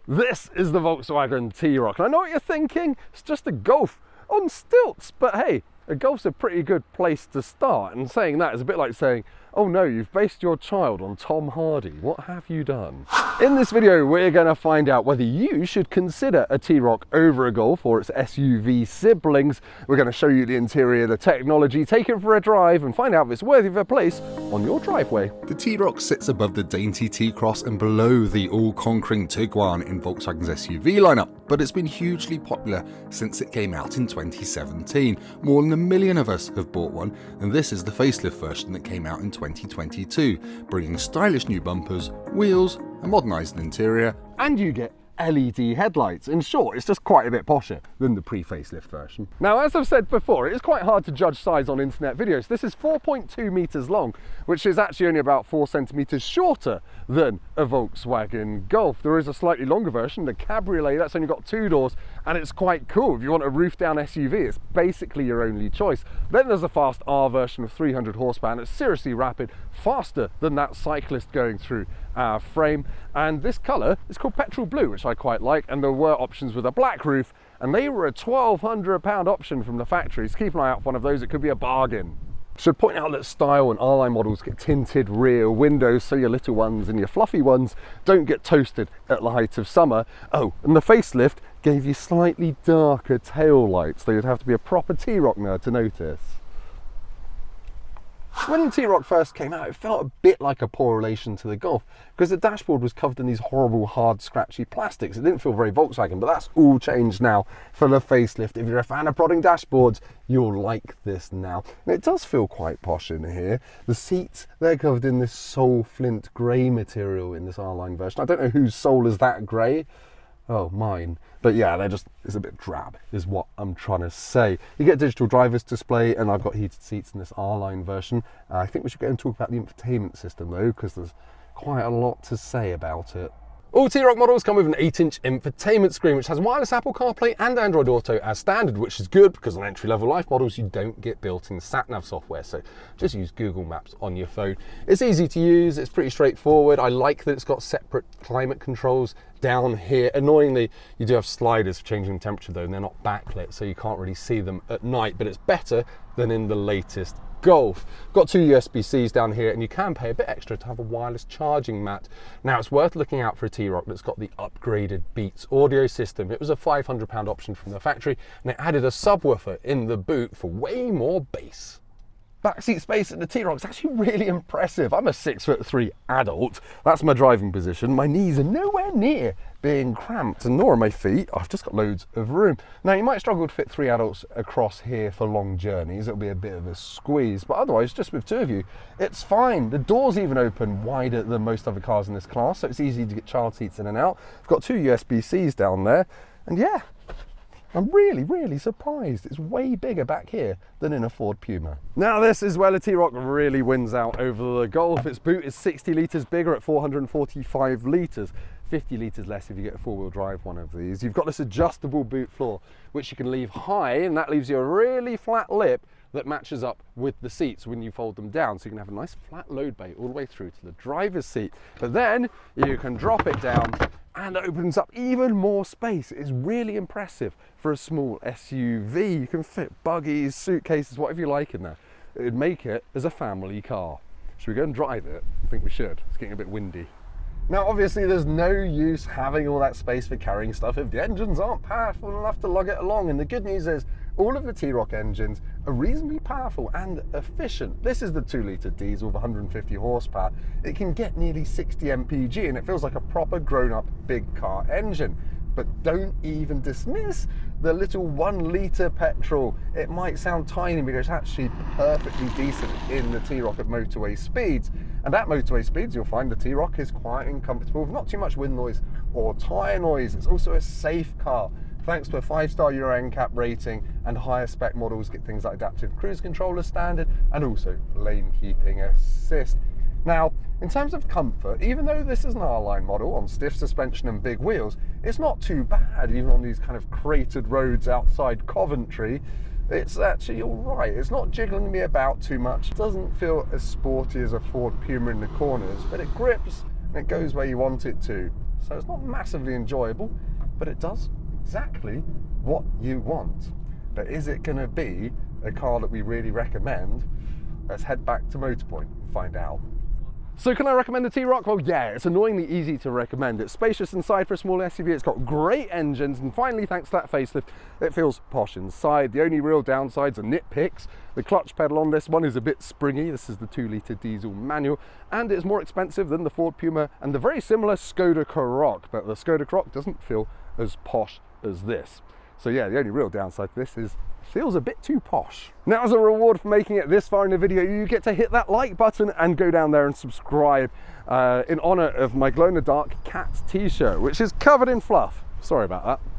This is the Volkswagen T-Roc. And I know what you're thinking, it's just a Golf on stilts, but hey, a Golf's a pretty good place to start. And saying that is a bit like saying, oh no, you've based your child on Tom Hardy. What have you done? In this video, we're going to find out whether you should consider a T-Roc over a Golf or its SUV siblings. We're going to show you the interior, the technology, take it for a drive and find out if it's worthy of a place on your driveway. The T-Roc sits above the dainty T-Cross and below the all-conquering Tiguan in Volkswagen's SUV lineup, but it's been hugely popular since it came out in 2017. More than 1 million of us have bought one, and this is the facelift version that came out in 2022, bringing stylish new bumpers, wheels, a modernised interior, and you get LED headlights. In short, it's just quite a bit posher than the pre-facelift version. Now, as I've said before, it is quite hard to judge size on internet videos. This is 4.2 meters long, which is actually only about 4 centimeters shorter than a Volkswagen Golf. There is a slightly longer version, the Cabriolet, that's only got 2 doors, and it's quite cool. If you want a roof down SUV, it's basically your only choice. Then there's a fast R version of 300 horsepower, and it's seriously rapid, faster than that cyclist going through our frame. And this color is called petrol blue, which I quite like, and there were options with a black roof, and they were a £1,200 option from the factory, so keep an eye out for one of those. It could be a bargain. Should point out that style and R-Line models get tinted rear windows, so your little ones and your fluffy ones don't get toasted at the height of summer. Oh, and the facelift gave you slightly darker tail lights, so you'd have to be a proper T-Roc nerd to notice. When the T-Roc first came out, it felt a bit like a poor relation to the Golf, because the dashboard was covered in these horrible, hard, scratchy plastics. It didn't feel very Volkswagen, but that's all changed now for the facelift. If you're a fan of prodding dashboards, you'll like this now. And it does feel quite posh in here. The seats, they're covered in this sole flint grey material in this R-Line version. I don't know whose sole is that grey. Oh, mine. But yeah, it's a bit drab, is what I'm trying to say. You get digital driver's display, and I've got heated seats in this R-Line version. I think we should go and talk about the infotainment system though, because there's quite a lot to say about it. All T-Roc models come with an 8-inch infotainment screen, which has wireless Apple CarPlay and Android Auto as standard, which is good because on entry-level life models you don't get built-in sat-nav software, so just use Google Maps on your phone. It's easy to use, it's pretty straightforward. I like that it's got separate climate controls down here. Annoyingly, you do have sliders for changing temperature though, and they're not backlit, so you can't really see them at night, but it's better than in the latest Golf. Got 2 USB-Cs down here, and you can pay a bit extra to have a wireless charging mat. Now, it's worth looking out for a T-Roc that's got the upgraded Beats audio system. It was a £500 option from the factory, and it added a subwoofer in the boot for way more bass. Backseat space in the T-Roc is actually really impressive. I'm a 6'3" adult. That's my driving position. My knees are nowhere near being cramped, and nor are my feet. I've just got loads of room. Now, you might struggle to fit 3 adults across here for long journeys. It'll be a bit of a squeeze, but otherwise, just with 2 of you, it's fine. The doors even open wider than most other cars in this class, so it's easy to get child seats in and out. I've got 2 USB-Cs down there, and yeah, I'm really surprised. It's way bigger back here than in a Ford Puma. Now, this is where the T-Roc really wins out over the Golf. Its boot is 60 litres bigger at 445 litres. 50 litres less if you get a 4-wheel drive one of these. You've got this adjustable boot floor, which you can leave high, and that leaves you a really flat lip that matches up with the seats when you fold them down. So you can have a nice flat load bay all the way through to the driver's seat. But then you can drop it down, and it opens up even more space. It is really impressive for a small SUV. You can fit buggies, suitcases, whatever you like in there. It would make it as a family car. Should we go and drive it? I think we should. It's getting a bit windy. Now, obviously, there's no use having all that space for carrying stuff if the engines aren't powerful enough to lug it along. And the good news is, all of the T-Roc engines are reasonably powerful and efficient. This is the 2-litre diesel with 150 horsepower. It can get nearly 60 mpg, and it feels like a proper grown-up big car engine. But don't even dismiss the little 1-litre petrol. It might sound tiny, but it's actually perfectly decent in the T-Roc at motorway speeds. And at motorway speeds, you'll find the T-Roc is quiet and comfortable with not too much wind noise or tyre noise. It's also a safe car, thanks to a 5-star Euro NCAP rating, and higher spec models get things like adaptive cruise control as standard, and also lane keeping assist. Now, in terms of comfort, even though this is an R-Line model on stiff suspension and big wheels, it's not too bad, even on these kind of cratered roads outside Coventry. It's actually all right. It's not jiggling me about too much. It doesn't feel as sporty as a Ford Puma in the corners, but it grips and it goes where you want it to. So it's not massively enjoyable, but it does exactly what you want. But is it going to be a car that we really recommend? Let's head back to Motorpoint and find out. So can I recommend the T-Roc? Well, yeah, it's annoyingly easy to recommend. It's spacious inside for a small SUV, it's got great engines, and finally, thanks to that facelift, it feels posh inside. The only real downsides are nitpicks. The clutch pedal on this one is a bit springy. This is the 2-litre diesel manual, and it's more expensive than the Ford Puma and the very similar Skoda Karoq, but the Skoda Karoq doesn't feel as posh as this. So yeah, the only real downside to this is feels a bit too posh. Now, as a reward for making it this far in the video, you get to hit that like button and go down there and subscribe in honor of my glow-in-the-dark cat t-shirt, which is covered in fluff. Sorry about that.